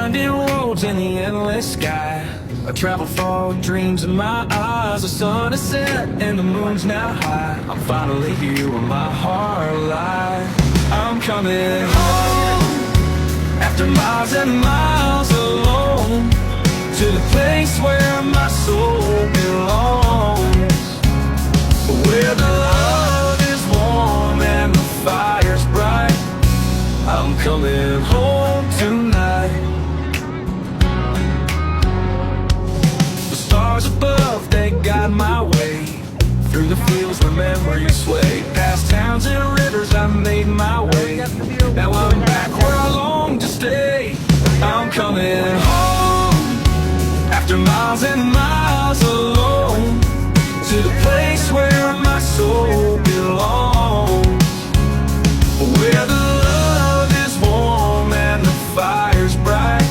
winding roads in the endless sky. I travel far with dreams in my eyes. The sun is set and the moon's now high. I'm finally here where my heart lies. I'm coming home after miles and miles alone, to the place where my soul belongs, where the love is warm and the fire's bright. I'm coming home tonight. The stars above, they guide my way through the fields where memories sway. Past towns and rivers, I made my way. Now I'm back where I long to stay. I'm coming home after miles and miles alone, to the place where my soul belongs, where the love is warm and the fire's bright.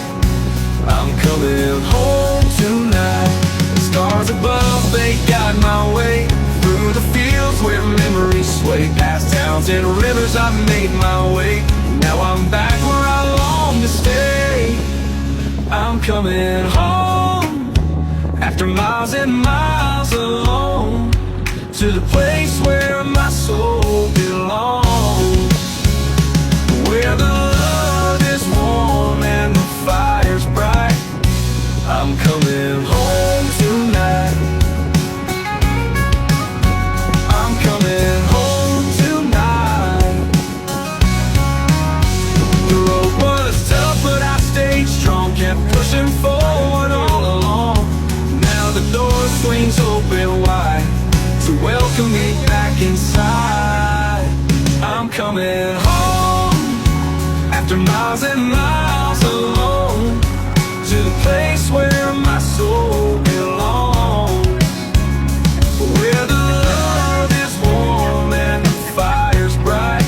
I'm coming home tonight. The stars above, they guide my way through the fields where memories sway. Past towns and rivers, I made my way. Now I'm back where I long to stay. I'm coming home after miles and miles alone, to the place where my soul belongs, where the love is warm and the fire's bright. I'm coming home tonight. I'm coming home tonight. The road was tough, but I stayed strong, kept pushing forward all along. Now the door swings open wide to welcome me back inside. I'm coming home after miles and miles alone, to the place where my soul belongs, where the love is warm and the fire's bright.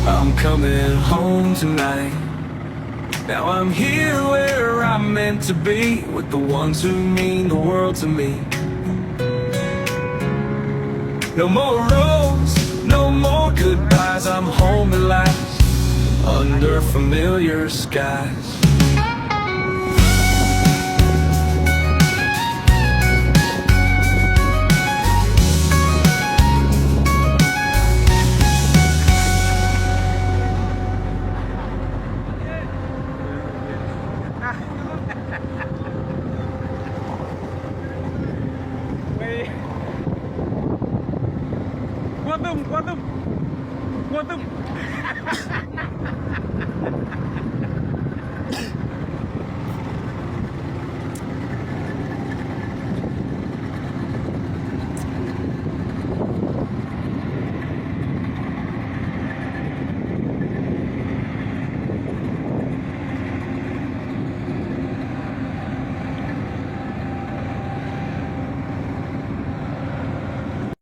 I'm coming home tonight. Now I'm here where I'm meant to be, with the ones who mean the world to me. No more roads, no more goodbyes. I'm home at last, under familiar skies. Gua tum